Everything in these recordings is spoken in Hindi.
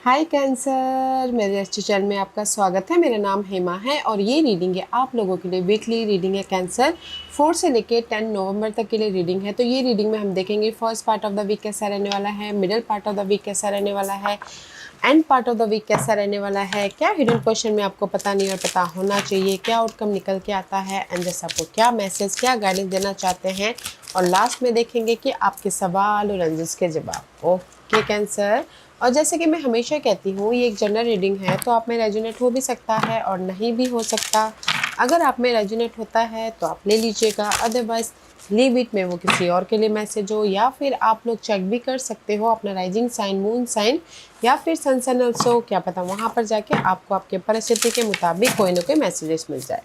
हाय कैंसर, मेरे अच्छे चैनल में आपका स्वागत है। मेरा नाम हेमा है और ये रीडिंग है आप लोगों के लिए। वीकली रीडिंग है कैंसर, 4 से लेके 10 नवंबर तक के लिए रीडिंग है। तो ये रीडिंग में हम देखेंगे first part of the week कैसा रहने वाला है, middle part of the week कैसा रहने वाला है, end part of the week कैसा रहने वाला है, क्या हिडन क्वेश्चन में आपको पता नहीं और पता होना चाहिए, क्या आउटकम निकल के आता है, एंड जैसे आपको क्या मैसेज, क्या गाइडेंस देना चाहते हैं, और लास्ट में देखेंगे कि आपके सवाल और रंजिश के जवाब। ओके कैंसर, और जैसे कि मैं हमेशा कहती हूँ ये एक जनरल रीडिंग है, तो आप में रेजोनेट हो भी सकता है और नहीं भी हो सकता। अगर आप में रेजोनेट होता है तो आप ले लीजिएगा, अदरवाइज लीव इट में वो किसी और के लिए मैसेज हो, या फिर आप लोग चेक भी कर सकते हो अपना राइजिंग साइन, मून साइन या फिर सन सन ऑल्सो, क्या पता वहाँ पर जाके आपको आपके परिस्थिति के मुताबिक कोई ना कोई मैसेजेस मिल जाए।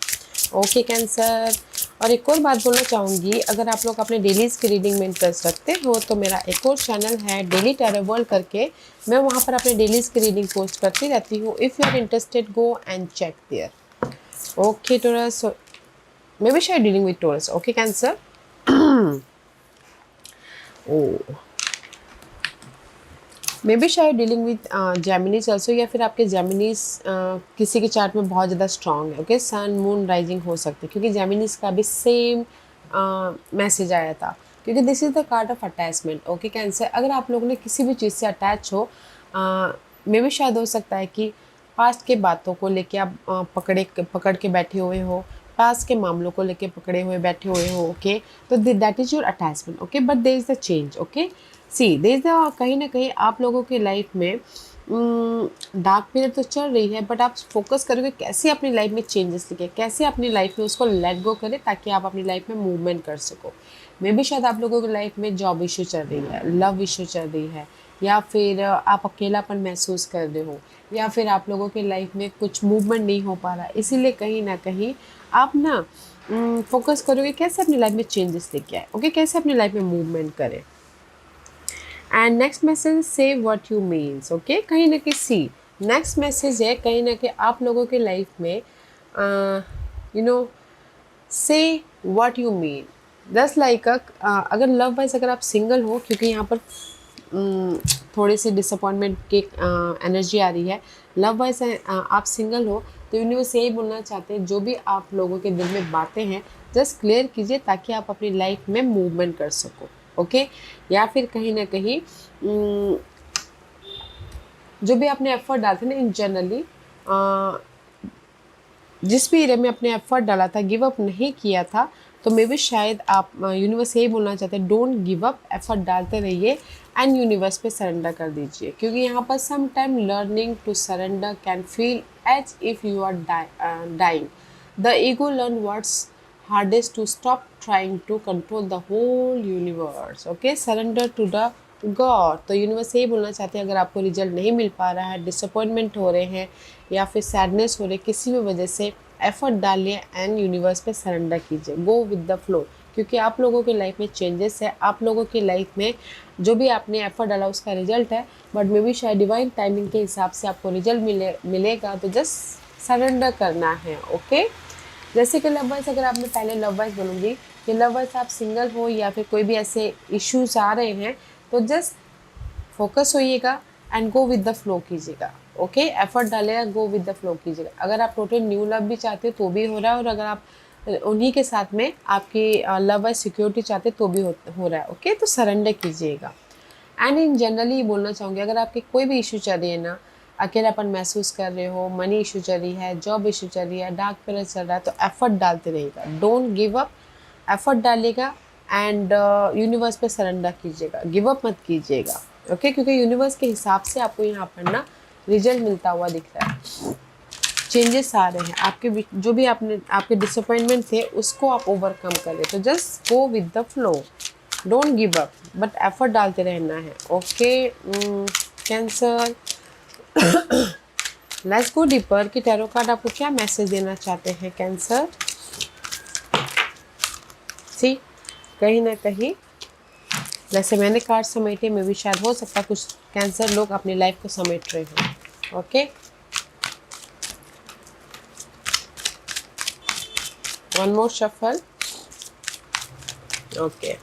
ओके कैंसर, और एक और बात बोलना चाहूँगी, अगर आप लोग अपने डेलीज़ की रीडिंग में इंटरेस्ट रखते हो तो मेरा एक और चैनल है डेली टैरो वर्ल्ड करके, मैं वहाँ पर अपने डेलीज़ की रीडिंग पोस्ट करती रहती हूँ। If you are interested go and check there. Okay Taurus, maybe शायद dealing with Taurus. Okay Cancer, oh maybe शायद डीलिंग विद जेमिनीज ऑल्सो, या फिर आपके जेमिनीज किसी के चार्ट में बहुत ज़्यादा स्ट्रॉन्ग है। ओके, सन मून राइजिंग हो सकती है, क्योंकि जेमिनीज का भी सेम मैसेज आया था, क्योंकि this is the card of attachment. Okay cancer, अगर आप लोगों ने किसी भी चीज़ से अटैच हो, मे बी शायद हो सकता है कि पास्ट के बातों को लेके आप पकड़ के बैठे हुए हो, पास्ट के मामलों को लेके पकड़े हुए बैठे हुए हो। ओके, तो that is your attachment. Okay, but there is the change. Okay, see there is the, कहीं ना कहीं आप लोगों की लाइफ में डार्क पीरियड तो चल रही है, बट आप फोकस करोगे कैसे अपनी लाइफ में चेंजेस लेके, कैसे अपनी लाइफ में उसको लेट गो करें, ताकि आप अपनी लाइफ में मूवमेंट कर सको। मे बी शायद आप लोगों की लाइफ में जॉब इशू चल रही है, लव इशू चल रही है, या फिर आप अकेलापन महसूस कर रहे हो, या फिर आप लोगों के लाइफ में कुछ मूवमेंट नहीं हो पा रहा, इसीलिए कहीं ना कहीं आप ना फोकस करोगे कैसे अपनी लाइफ में चेंजेस लेके आए। ओके, कैसे अपनी लाइफ में मूवमेंट करें। एंड नेक्स्ट मैसेज, से व्हाट यू मीन्स। ओके, कहीं ना कहीं सी नेक्स्ट मैसेज है, कहीं ना कहीं आप लोगों के लाइफ में यू नो से व्हाट यू मीन, दस लाइक अगर लव वाइज अगर आप सिंगल हो, क्योंकि यहाँ पर थोड़ी सी डिसअपॉइंटमेंट की एनर्जी आ रही है। लव वाइज आप सिंगल हो तो यूनिवर्स यही बोलना चाहते हैं, जो भी आप लोगों के दिल में बातें हैं जस्ट क्लियर कीजिए, ताकि आप अपनी लाइफ में मूवमेंट कर सको। ओके, या फिर कहीं ना कहीं जो भी आपने एफर्ट डालते ना इन जनरली, जिस भी एरिया में अपने एफर्ट डाला था, गिव अप नहीं किया था, तो मे बी शायद आप यूनिवर्स यही बोलना चाहते हैं, डोंट गिव अप, एफर्ट डालते रहिए एंड यूनिवर्स पे सरेंडर कर दीजिए। क्योंकि यहाँ पर some time learning to surrender can feel as if you are dying. The ego learn words hardest to stop trying to control the whole universe. Okay, surrender to the God. तो यूनिवर्स यही बोलना चाहते हैं, अगर आपको रिजल्ट नहीं मिल पा रहा है, डिसअपॉइंटमेंट हो रहे हैं, या फिर सैडनेस हो रही है, किसी भी वजह से एफर्ट डालिए एंड यूनिवर्स पे सरेंडर कीजिए, गो विद द फ्लो। क्योंकि आप लोगों की लाइफ में चेंजेस है, आप लोगों की लाइफ में जो भी आपने एफर्ट डाला उसका रिजल्ट है, बट मे बी शायद डिवाइन टाइमिंग के हिसाब से आपको रिजल्ट मिलेगा, तो जस्ट सरेंडर करना है। ओके, जैसे कि लव वाइज, अगर आपने पहले लव वाइज बोलूँगी कि लव वाइज आप सिंगल हो या फिर कोई भी ऐसे इश्यूज आ रहे हैं, तो जस्ट फोकस होइएगा and go with the flow कीजिएगा। ओके, एफर्ट डालेगा, गो विद द फ्लो कीजिएगा। अगर आप टोटल न्यू लव भी चाहते हो तो भी हो रहा है, और अगर आप उन्हीं के साथ में आपकी लव वाइज सिक्योरिटी चाहते तो भी हो रहा है। ओके, तो सरेंडर कीजिएगा। एंड इन जनरली बोलना चाहूँगी, अगर आपकी कोई भी इशू चल रही है ना, अकेलापन महसूस कर रहे हो, मनी इशू चल रही है, जॉब इशू चल रही है, डार्क पीरियड चल रहा है, तो एफर्ट डालते रहिएगा, डोंट गिव अप, एफर्ट डालिएगा एंड यूनिवर्स पे सरेंडर कीजिएगा, गिव अप मत कीजिएगा। ओके, क्योंकि यूनिवर्स के हिसाब से आपको यहाँ पर ना रिजल्ट मिलता हुआ दिख रहा है, चेंजेस आ रहे हैं आपके जो भी आपने आपके डिसअपॉइंटमेंट थे उसको आप ओवरकम करें, तो just go with the flow, don't give up, but effort डालते रहना है। Okay cancer, let's go deeper कि टैरो कार्ड आपको क्या मैसेज देना चाहते हैं कैंसर। सी, कहीं ना कहीं जैसे मैंने कार्ड समेटे, में भी शायद हो सकता है कुछ कैंसर लोग अपनी लाइफ को समेट रहे हो। Okay, one more shuffle. Okay,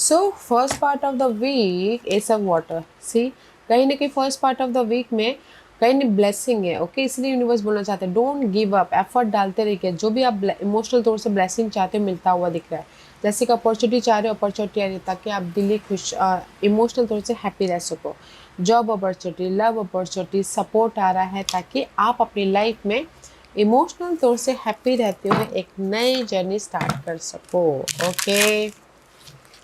so first part of the week ace of water, see कहीं ना कहीं first part of the week में कहीं ना ब्लेसिंग है, ओके इसलिए यूनिवर्स बोलना चाहते हैं डोंट गिव अप, एफर्ट डालते रहिए, जो भी आप इमोशनल तौर से ब्लेसिंग चाहते हो मिलता हुआ दिख रहा है, जैसे कि अपॉर्चुनिटी चाह रहे हो अपॉर्चुनिटी आ रही है ताकि आप दिली खुश इमोशनल तौर से हैप्पी रह सको, job opportunity, love opportunity, support आ रहा है ताकि आप अपनी लाइफ में इमोशनल तौर से हैप्पी रहते हुए एक नई जर्नी स्टार्ट कर सको, ओके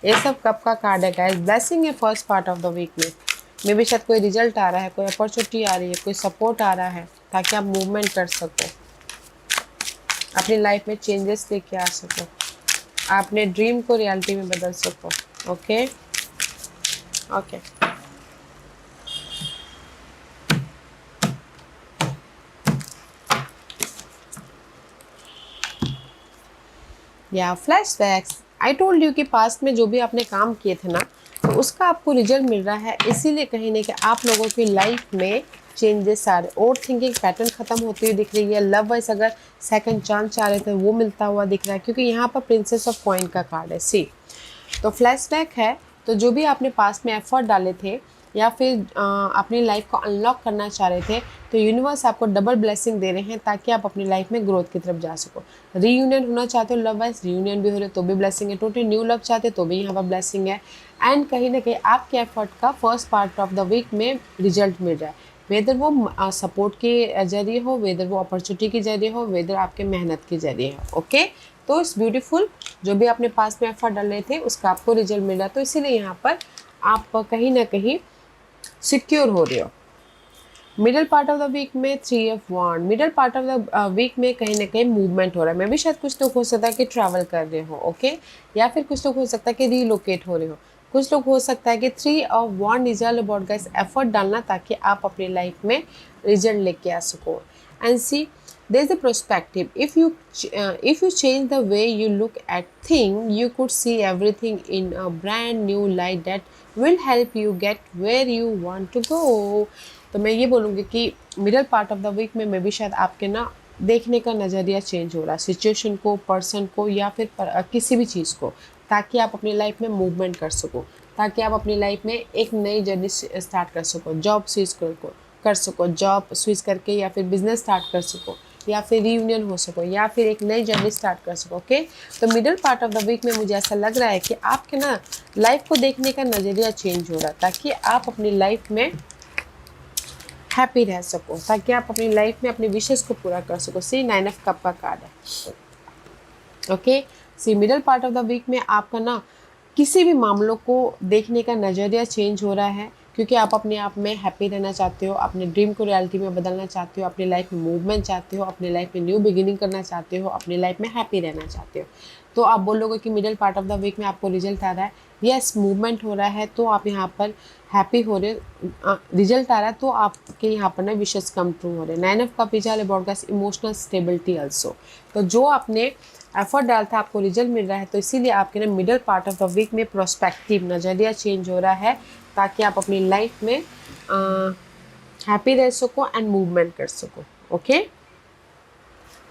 ये सब कब का कार्ड है गाइस, ब्लेसिंग है first part of the week में, मे भी शायद कोई रिजल्ट आ रहा है, कोई अपॉर्चुनिटी आ रही है, कोई सपोर्ट आ रहा है ताकि आप मूवमेंट कर सको, अपनी लाइफ में चेंजेस लेके आ सको, अपने ड्रीम को रियलिटी में बदल सको, ओके ओके या फ्लैशबैक्स, आई टोल्ड यू कि पास्ट में जो भी आपने काम किए थे ना तो उसका आपको रिजल्ट मिल रहा है, इसीलिए कहीं ना कि आप लोगों की लाइफ में चेंजेस आ रहे, ओवर थिंकिंग पैटर्न खत्म होती हुई दिख रही है, लव वाइज अगर सेकंड चांस चाह रहे थे वो मिलता हुआ दिख रहा है, क्योंकि यहाँ पर प्रिंसेस ऑफ कॉइन का कार्ड है, सी तो फ्लैशबैक है, तो जो भी आपने पास्ट में एफर्ट डाले थे या फिर अपनी लाइफ को अनलॉक करना चाह रहे थे तो यूनिवर्स आपको डबल ब्लेसिंग दे रहे हैं ताकि आप अपनी लाइफ में ग्रोथ की तरफ जा सको, रीयूनियन होना चाहते हो लव वाइज रीयूनियन भी हो रहे तो भी ब्लेसिंग है, टोटली न्यू लव चाहते तो भी यहाँ पर ब्लेसिंग है, एंड कहीं ना कहीं आपके एफर्ट का first part of the week में रिजल्ट मिल रहा है, वेदर वो सपोर्ट के जरिए हो, वेदर वो अपॉर्चुनिटी के जरिए हो, वेदर आपके मेहनत के जरिए हो, ओके तो इट्स ब्यूटीफुल, जो भी आपने पास में एफर्ट डाले थे उसका आपको रिजल्ट मिल रहा है, तो इसीलिए यहाँ पर आप कहीं ना कहीं सिक्योर हो रहे हो। Middle part of the week में 3 of wand, middle part of the week में कहीं ना कहीं मूवमेंट हो रहा है, मैं भी शायद कुछ लोग हो सकता है कि ट्रैवल कर रहे हो, ओके या फिर कुछ लोग हो सकता है कि रीलोकेट हो रहे हो, कुछ लोग हो सकता है कि 3 of wand is all about guys effort डालना ताकि आप अपनी लाइफ में रिजल्ट लेके आ सको, and see there is a perspective, if you change the way you look at things you could see everything in a brand new light that will help you get where you want to go। तो मैं ये बोलूँगी कि middle part of the week में मैं भी शायद आपके ना देखने का नज़रिया चेंज हो रहा है सिचुएशन को, पर्सन को या फिर किसी भी चीज़ को, ताकि आप अपनी लाइफ में मूवमेंट कर सको, ताकि आप अपनी लाइफ में एक नई जर्नी स्टार्ट कर सको, जॉब स्विच कर सको, जॉब स्विच करके या फिर बिजनेस स्टार्ट कर सको या फिर रीयूनियन हो सको या फिर एक नई जर्नी स्टार्ट कर सको, ओके तो middle part of the week में मुझे ऐसा लग रहा है कि आपके ना लाइफ को देखने का नज़रिया चेंज हो रहा है ताकि आप अपनी लाइफ में हैप्पी रह सको, ताकि आप अपनी लाइफ में अपने विशेष को पूरा कर सको, सी 9 ऑफ कप का कार्ड है, okay see middle part of the week में आपका ना किसी भी मामलों को देखने का नज़रिया चेंज हो रहा है क्योंकि आप अपने आप में हैप्पी रहना चाहते हो, अपने ड्रीम को रियलिटी में बदलना चाहते हो, अपनी लाइफ में मूवमेंट चाहते हो, अपनी लाइफ में न्यू बिगिनिंग करना चाहते हो, अपनी लाइफ में हैप्पी रहना चाहते हो, तो आप बोलोगे कि middle part of the week में आपको रिजल्ट आ रहा है, यस मूवमेंट हो रहा है तो आप यहाँ पर हैप्पी हो रहे, रिजल्ट आ रहा है तो आपके यहाँ पर ना विशेष कम ट्रू हो रहे, 9 of cup is all about guys emotional stability also, तो जो आपने एफर्ट डाला था आपको रिजल्ट मिल रहा है, तो इसीलिए आपके ना middle part of the week में प्रोस्पेक्टिव नज़रिया चेंज हो रहा है ताकि आप अपनी लाइफ में हैप्पी रह सको एंड मूवमेंट कर सको, ओके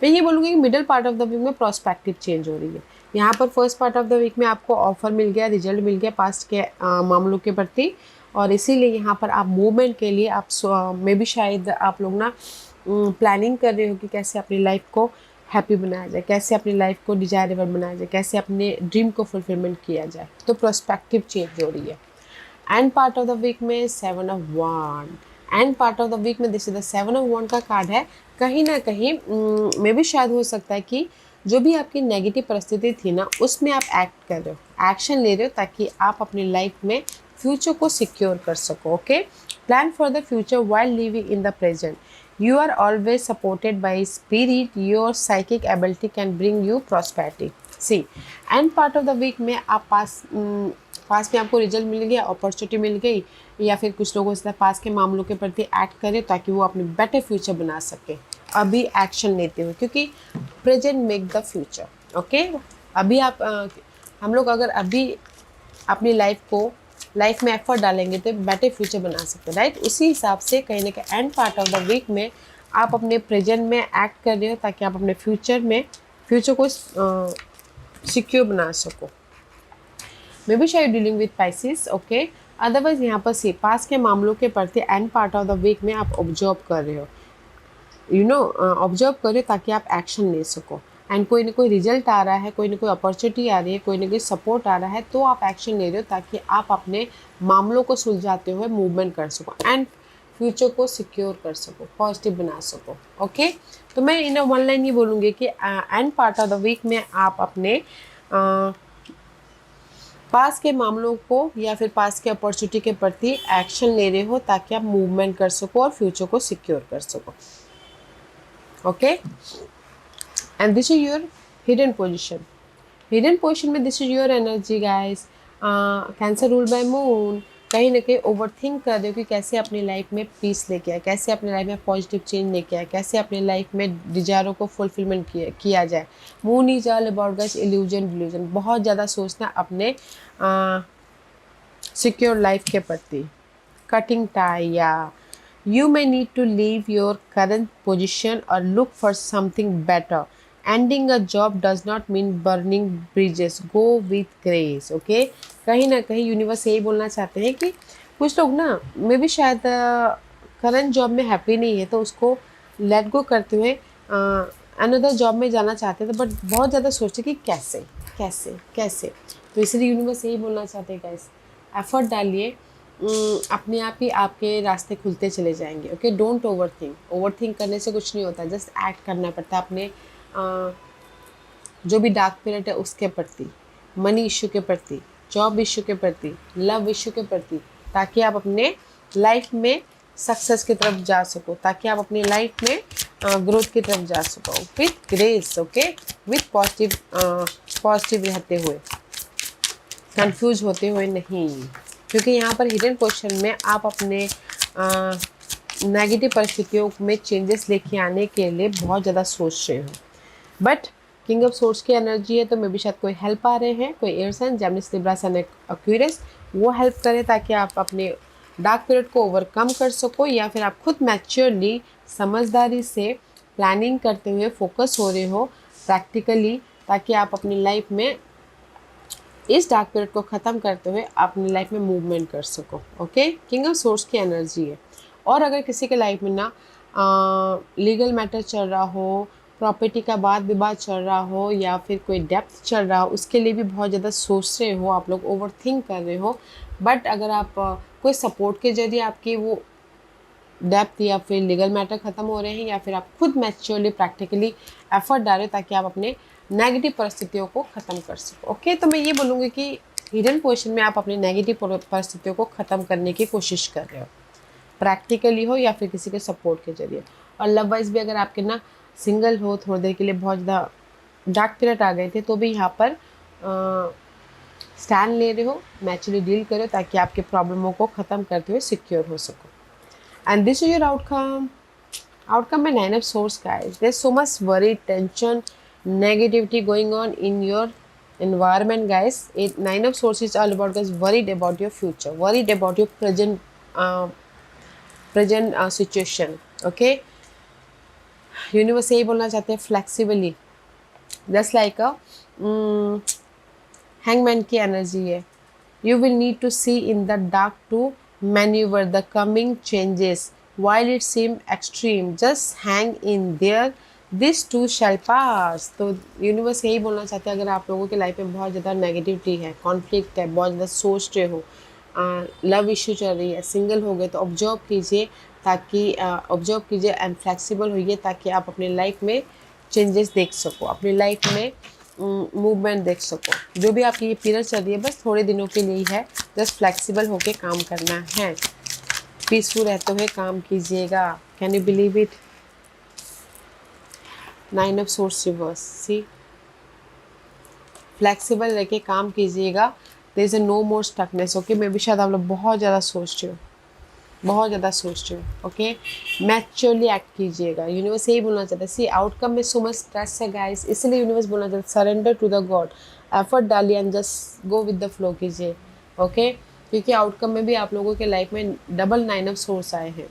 मैं ये बोलूँगी कि middle part of the week में प्रोस्पेक्टिव चेंज हो रही है, यहाँ पर first part of the week में आपको ऑफर मिल गया, रिजल्ट मिल गया पास्ट के मामलों के प्रति, और इसीलिए यहाँ पर आप मूवमेंट के लिए आप मे भी शायद आप लोग ना प्लानिंग कर रहे हो कि कैसे अपनी लाइफ को हैप्पी बनाया जाए, कैसे अपनी लाइफ को डिजायरेबल बनाया जाए, कैसे अपने ड्रीम को फुलफिलमेंट किया जाए, तो प्रोस्पेक्टिव चेंज हो रही है। End part of the week में 7 of wand, end part of the week में this is the 7 of wand का कार्ड है, कहीं ना कहीं में भी शायद हो सकता है कि जो भी आपकी नेगेटिव परिस्थिति थी ना उसमें आप एक्ट कर रहे हो, एक्शन ले रहे हो ताकि आप अपनी लाइफ में फ्यूचर को सिक्योर कर सको, okay plan for the future while living in the present, you are always supported by spirit, your psychic ability can bring you prosperity, see and part of the week में आप पास में आपको रिजल्ट मिल गया, अपॉर्चुनिटी मिल गई, या फिर कुछ लोगों से पास के मामलों के प्रति एक्ट करें ताकि वो अपने बेटर फ्यूचर बना सके, अभी एक्शन लेते हुए, क्योंकि present make the future, okay अभी आप हम लोग अगर अभी अपनी लाइफ में एफर्ट डालेंगे तो बेटर फ्यूचर बना सकते हैं, राइट उसी हिसाब से कहीं ना कहीं end part of the week में आप अपने प्रेजेंट में एक्ट कर रहे हो ताकि आप अपने फ्यूचर को सिक्योर बना सको। मे बी शायद dealing with Pisces, okay. Otherwise यहाँ पर सी पास के मामलों के प्रति end part of the week में आप ऑब्जर्व कर रहे हो, ऑब्जर्व करो ताकि आप एक्शन ले सको। एंड कोई ना कोई रिजल्ट आ रहा है, कोई ना कोई अपॉर्चुनिटी आ रही है, कोई ना कोई सपोर्ट आ रहा है, तो आप एक्शन ले रहे हो ताकि आप अपने मामलों को सुलझाते हुए मूवमेंट कर सको एंड फ्यूचर को सिक्योर कर सको, पॉजिटिव बना सको, ओके। तो मैं इन वन लाइन ये बोलूँगी कि end part of the week में आप अपने पास के मामलों को या फिर पास के अपॉर्चुनिटी के प्रति एक्शन ले रहे हो ताकि आप मूवमेंट कर सको और फ्यूचर को सिक्योर कर सको, okay, and this is your hidden position में this is your energy guys। Cancer rule by moon, कहीं ना कहीं ओवर थिंक कर रहे हो कि कैसे अपनी लाइफ में पीस लेके आए, कैसे अपनी लाइफ में पॉजिटिव चेंज लेके आए, कैसे अपनी लाइफ में डिजायरों को फुलफिलमेंट किया जाए। Moon is all about guys illusion, बहुत ज़्यादा सोचना अपने सिक्योर लाइफ के प्रति। कटिंग टाई, या you may need to leave your current position or look for something better. Ending a job does not mean burning bridges. Go with grace, okay? कहीं ना कहीं यूनिवर्स यही बोलना चाहते हैं कि कुछ लोग ना मे भी शायद करंट जॉब में हैप्पी नहीं है, तो उसको लेट गो करते हुए अनदर जॉब में जाना चाहते थे, बट बहुत ज़्यादा सोचते कि कैसे कैसे कैसे। तो इसलिए यूनिवर्स यही बोलना चाहते हैं गाइस, एफर्ट डालिए, अपने आप ही आपके रास्ते खुलते चले जाएंगे, ओके। डोंट ओवर थिंक करने से कुछ नहीं होता, जस्ट एक्ट करना पड़ता है अपने जो भी डार्क पीरियड है उसके प्रति, मनी इश्यू के प्रति, जॉब इश्यू के प्रति, लव इश्यू के प्रति, ताकि आप अपने लाइफ में सक्सेस की तरफ जा सको, ताकि आप अपनी लाइफ में ग्रोथ की तरफ जा सको with grace, okay, with positive रहते हुए, कंफ्यूज होते हुए नहीं। क्योंकि यहाँ पर हिडन पोजीशन में आप अपने नेगेटिव परिस्थितियों में चेंजेस लेके आने के लिए बहुत ज़्यादा सोच रहे हो, बट किंग ऑफ सोर्स की एनर्जी है, तो मे भी शायद कोई हेल्प आ रहे हैं, कोई एयर साइन, जेमिनी, लिब्रा सन, एक्वेरियस, वो हेल्प करे ताकि आप अपने डार्क पीरियड को ओवरकम कर सको, या फिर आप खुद मैच्योरली समझदारी से प्लानिंग करते हुए फोकस हो रहे हो प्रैक्टिकली, ताकि आप अपनी लाइफ में इस डार्क पीरियड को ख़त्म करते हुए अपनी लाइफ में मूवमेंट कर सको, ओके। किंग ऑफ सोर्स की एनर्जी है। और अगर किसी के लाइफ में ना लीगल मैटर चल रहा हो, प्रॉपर्टी का वाद विवाद चल रहा हो, या फिर कोई डेप्थ चल रहा हो, उसके लिए भी बहुत ज़्यादा सोच रहे हो, आप लोग ओवर थिंक कर रहे हो, बट अगर आप कोई सपोर्ट के जरिए आपकी वो डेप्थ या फिर लीगल मैटर ख़त्म हो रहे हैं, या फिर आप खुद मैच्योरली प्रैक्टिकली एफर्ट डालें ताकि आप अपने नेगेटिव परिस्थितियों को ख़त्म कर सको, ओके। तो मैं ये बोलूँगी कि हिडन पोजीशन में आप अपनी नेगेटिव परिस्थितियों को ख़त्म करने की कोशिश कर रहे हो, प्रैक्टिकली हो या फिर किसी के सपोर्ट के जरिए। और लव वाइज भी अगर आपके ना सिंगल हो, थोड़ी देर के लिए बहुत ज़्यादा डार्क पीरियड आ गए थे, तो भी यहाँ पर स्टैंड ले रहे हो, मैच्योरली डील करो ताकि आपके प्रॉब्लमों को ख़त्म करते हुए सिक्योर हो सको। And this is your outcome में 9 of Swords guys. There's so much worry, tension, negativity going on in your environment guys. 9 of Swords is all about guys worried about your future, worried about your present situation, okay. Universe यही बोलना चाहते हैं flexibly, just like a hangman की एनर्जी है। You will need to see in the dark to manoeuvre the coming changes while it seem extreme, just hang in there, this too shall pass। तो यूनिवर्स यही बोलना चाहते हैं, अगर आप लोगों की लाइफ में बहुत ज़्यादा नेगेटिविटी है, कॉन्फ्लिक्ट है, बहुत ज़्यादा सोच रहे हो, लव इशू चल रही है, सिंगल हो गए, तो ऑब्जर्व कीजिए, ताकि ऑब्जर्व कीजिए एंड फ्लेक्सिबल होइए, ताकि आप अपनी लाइफ में चेंजेस देख सको, अपनी लाइफ में मूवमेंट देख सको। जो भी आपकी ये पीरियड चल रही है बस थोड़े दिनों के लिए ही है, जस्ट फ्लेक्सिबल होके काम करना है, पीसफुल रहते हुए काम कीजिएगा। Can you believe it? 9 of Swords reverse, see flexible रह के काम कीजिएगा, there is a no more stuckness, okay. Maybe शायद आप लोग बहुत ज़्यादा सोच रहे हो, बहुत ज़्यादा सोच रहे हो, ओके। मैच्योरली एक्ट कीजिएगा, यूनिवर्स यही बोलना चाहता है। सी आउटकम में सो मच स्ट्रेस है गाइस, इसलिए यूनिवर्स बोलना चाहता है surrender to the God, effort डालिए and just go with the flow कीजिए, ओके। क्योंकि आउटकम में भी आप लोगों के लाइफ में डबल 9 of Swords आए हैं,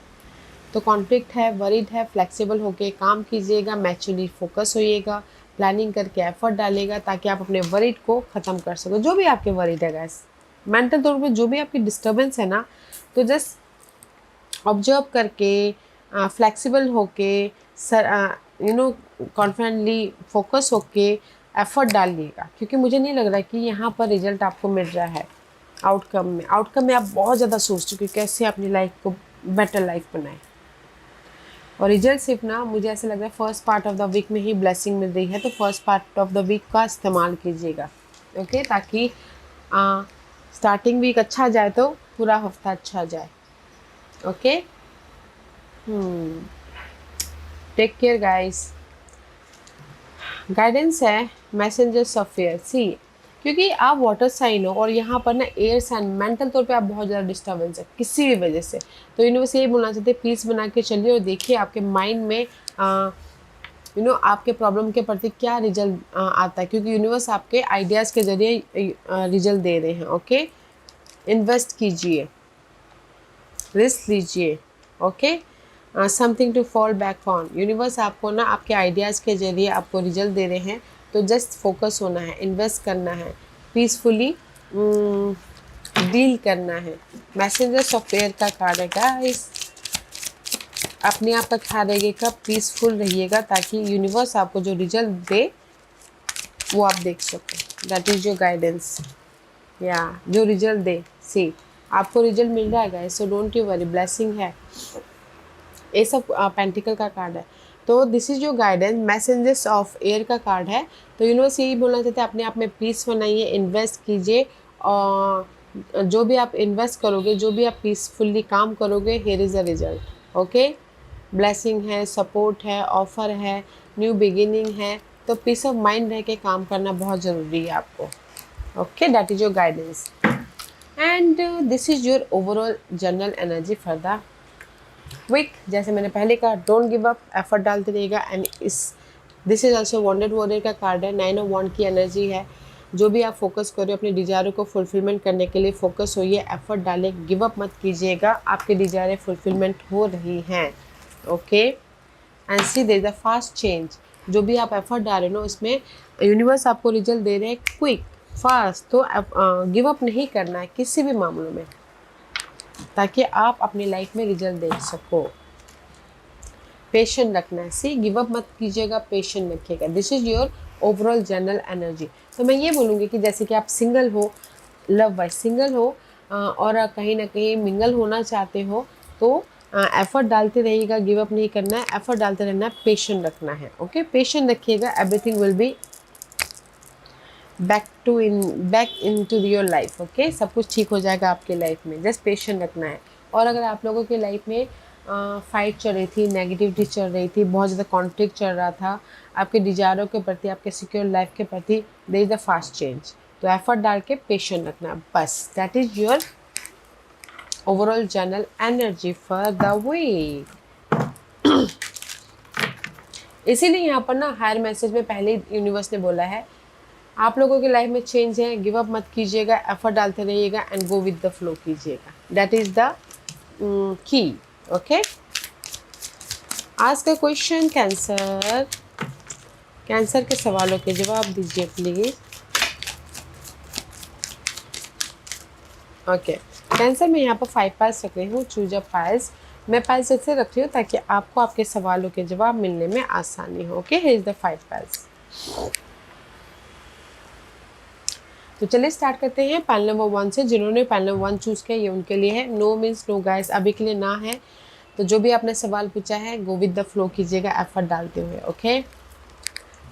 तो कॉन्फ्लिक्ट है, वरीड है, फ्लेक्सिबल होके काम कीजिएगा, मैच्योरली फोकस होइएगा, प्लानिंग करके एफर्ट डालेगा ताकि आप अपने वरीड को ख़त्म कर सको। जो भी आपके वरीड है गाइस, मेंटल तौर पे जो भी आपकी डिस्टर्बेंस है ना, तो जस्ट ऑब्जर्व करके फ्लेक्सिबल होके कॉन्फिडेंटली फोकस होके एफर्ट डालिएगा, क्योंकि मुझे नहीं लग रहा है कि यहाँ पर रिजल्ट आपको मिल रहा है। आउटकम में आप बहुत ज़्यादा सोच चुके हो कैसे अपनी लाइफ को बेटर लाइफ बनाए, और रिजल्ट सिर्फ ना मुझे ऐसा लग रहा है first part of the week में ही ब्लेसिंग मिल रही है, तो first part of the week का इस्तेमाल कीजिएगा, ओके, ताकि स्टार्टिंग वीक अच्छा जाए तो पूरा हफ्ता अच्छा जाए, okay. Take care guys. Guidance है मैसेंजर्स ऑफ एयर, सी, क्योंकि आप वाटर साइन हो और यहाँ पर ना एयर साइन, मेंटल तौर पे आप बहुत ज़्यादा डिस्टर्बेंस है किसी भी वजह से, तो यूनिवर्स यही बोलना चाहते हैं पीस बना के चलिए और देखिए आपके माइंड में आपके प्रॉब्लम के प्रति क्या रिजल्ट आता है, क्योंकि यूनिवर्स आपके आइडियाज़ के जरिए रिजल्ट दे रहे हैं, ओके। इन्वेस्ट कीजिए, रिस्क लीजिए, okay, something to fall back on. Universe आपको ना आपके आइडियाज़ के जरिए आपको रिजल्ट दे रहे हैं, तो जस्ट फोकस होना है, इन्वेस्ट करना है, पीसफुली डील करना है। मैसेंजर्स ऑफ एयर का कार्ड है गाइस, अपने आप का ख्याल रखिएगा, पीसफुल रहिएगा, ताकि यूनिवर्स आपको जो रिजल्ट दे वो आप देख सको। दैट इज़ योर गाइडेंस, या जो रिजल्ट दे, सी आपको रिजल्ट मिल रहा है guys, so don't you worry, blessing है। ये सब पेंटिकल का कार्ड है, तो this is your guidance. Messengers of air का कार्ड है, तो यूनिवर्स यही बोलना चाहते हैं अपने आप में पीस बनाइए, इन्वेस्ट कीजिए, और जो भी आप इन्वेस्ट करोगे, जो भी आप पीसफुली काम करोगे, here is a result, okay. Blessing है, सपोर्ट है, ऑफर है, न्यू बिगिनिंग है, तो पीस ऑफ माइंड रह के काम करना बहुत ज़रूरी है आपको, okay. That is your guidance and this is your overall general energy for the week. जैसे मैंने पहले कहा, डोंट गिव अप, एफर्ट डालते रहेगा, and this is also wounded warrior का कार्ड है, 9 ऑफ वॉन्ड की एनर्जी है। जो भी आप फोकस कर रहे हो अपने डिजायरों को फुलफिलमेंट करने के लिए फोकस होइए, एफर्ट डालें, गिव अप मत कीजिएगा, आपके डिजायरें फुलफिलमेंट हो रही हैं, okay. And see there is a fast change, जो भी आप एफर्ट डालें ना उसमें यूनिवर्स आपको रिजल्ट दे रहे हैं क्विक फास्ट, तो गिव अप नहीं करना है किसी भी मामलों में, ताकि आप अपनी लाइफ में रिजल्ट देख सको। पेशेंट रखना है, सी गिव अप मत कीजिएगा, पेशेंट रखिएगा। This is your overall general energy. तो मैं ये बोलूँगी कि जैसे कि आप सिंगल हो, लव वाइज सिंगल हो, और कहीं ना कहीं मिंगल होना चाहते हो, तो एफर्ट डालते रहिएगा, गिव अप नहीं करना है, एफर्ट डालते रहना है, पेशेंट रखना है, ओके। पेशेंट रखिएगा, everything will be back into your life, okay. सब कुछ ठीक हो जाएगा आपके लाइफ में, जस्ट पेशेंट रखना है। और अगर आप लोगों के लाइफ में फाइट चल रही थी, नेगेटिविटी चल रही थी, बहुत ज़्यादा कॉन्फ्लिक्ट चल रहा था आपके डिजायरों के प्रति, आपके सिक्योर लाइफ के प्रति, there is the fast change, तो एफर्ट डाल के पेशेंट रखना, बस। That is your overall general energy for the week. इसीलिए यहाँ पर ना हायर मैसेज में पहले यूनिवर्स ने बोला है आप लोगों की लाइफ में चेंज है, गिव अप मत कीजिएगा, एफर्ट डालते रहिएगा, and go with the flow कीजिएगा। That is the key, okay. आज का क्वेश्चन कैंसर के सवालों के जवाब दीजिए प्लीज, ओके। कैंसर में यहाँ पर 5 पाइल्स रख रही हूँ, चूज अ पाइल्स। मैं पाइल्स ऐसे रख रही हूँ ताकि आपको आपके सवालों के जवाब मिलने में आसानी हो, okay. Here is the 5 piles. तो चलिए स्टार्ट करते हैं पैनल नंबर 1 से। जिन्होंने पैनल नंबर 1 चूज़ किया ये उनके लिए है, नो मीन्स नो गाइस, अभी के लिए ना है। तो जो भी आपने सवाल पूछा है गो विद द फ्लो कीजिएगा, एफर्ट डालते हुए, ओके।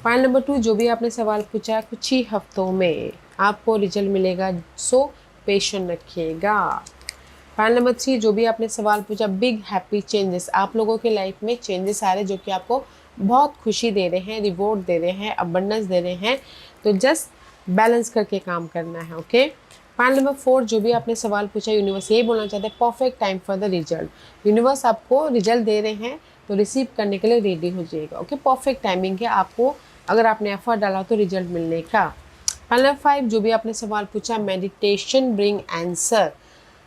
पैनल नंबर 2, जो भी आपने सवाल पूछा है कुछ ही हफ्तों में आपको रिजल्ट मिलेगा, सो पेशेंट रखिएगा। पैनल नंबर 3, जो भी आपने सवाल पूछा, बिग हैप्पी चेंजेस, आप लोगों के लाइफ में चेंजेस आ रहे हैं जो कि आपको बहुत खुशी दे रहे हैं, रिवॉर्ड दे रहे हैं, अबंडेंस दे रहे हैं, तो जस्ट बैलेंस करके काम करना है, ओके। पैनल नंबर 4, जो भी आपने सवाल पूछा, यूनिवर्स यही बोलना चाहते हैं perfect time for the result. Universe आपको रिजल्ट दे रहे हैं तो रिसीव करने के लिए रेडी हो जाएगा, ओके। परफेक्ट टाइमिंग है आपको, अगर आपने एफर्ट डाला तो रिजल्ट मिलने का। पैनल नंबर 5, जो भी आपने सवाल पूछा, मेडिटेशन ब्रिंग आंसर,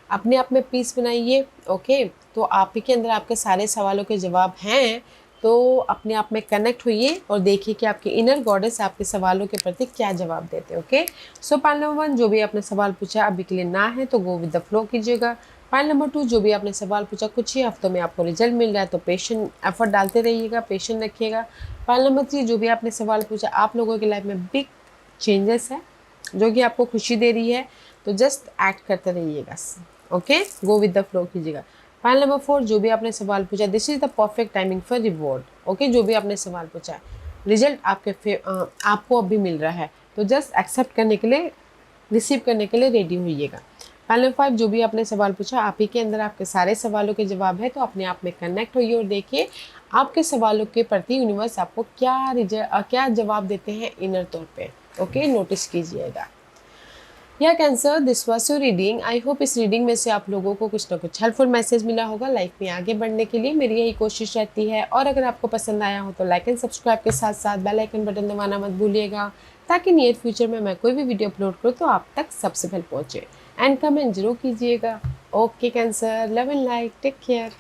अपने आप में पीस बनाइए, ओके। तो आप ही के अंदर आपके सारे सवालों के जवाब हैं, तो अपने आप में कनेक्ट होइए और देखिए कि आपके इनर गॉडेस आपके सवालों के प्रति क्या जवाब देते हैं। ओके, सो पॉइंट नंबर 1, जो भी आपने सवाल पूछा अभी के लिए ना है तो गो विद द फ्लो कीजिएगा। पॉइंट नंबर 2, जो भी आपने सवाल पूछा कुछ ही हफ्तों में आपको रिजल्ट मिल रहा है तो पेशेंट एफर्ट डालते रहिएगा, पेशेंट रखिएगा। पॉइंट नंबर 3, जो भी आपने सवाल पूछा आप लोगों की लाइफ में बिग चेंजेस है जो कि आपको खुशी दे रही है, तो जस्ट एक्ट करते रहिएगा। Okay, go with the flow कीजिएगा। पॉइंट नंबर 4, जो भी आपने सवाल पूछा this is the perfect timing for reward. Okay, जो भी आपने सवाल पूछा है रिजल्ट आपको अभी मिल रहा है तो जस्ट एक्सेप्ट करने के लिए, रिसीव करने के लिए रेडी होइएगा। पॉइंट नंबर 5, जो भी आपने सवाल पूछा आप ही के अंदर आपके सारे सवालों के जवाब है तो अपने आप में कनेक्ट होइए और देखिए आपके सवालों के प्रति यूनिवर्स आपको क्या जवाब देते हैं इनर तौर पे। ओके, नोटिस कीजिएगा। या cancer, this was your reading. I hope इस रीडिंग में से आप लोगों को कुछ ना कुछ हेल्पफुल मैसेज मिला होगा। लाइफ में आगे बढ़ने के लिए मेरी यही कोशिश रहती है, और अगर आपको पसंद आया हो तो लाइक एंड सब्सक्राइब के साथ साथ बेल आइकन बटन दबाना मत भूलिएगा, ताकि नियर फ्यूचर में मैं कोई भी वीडियो अपलोड करूँ तो आप तक सबसे पहले पहुँचे। एंड कमेंट जरूर कीजिएगा। Okay Cancer, love and like, take care.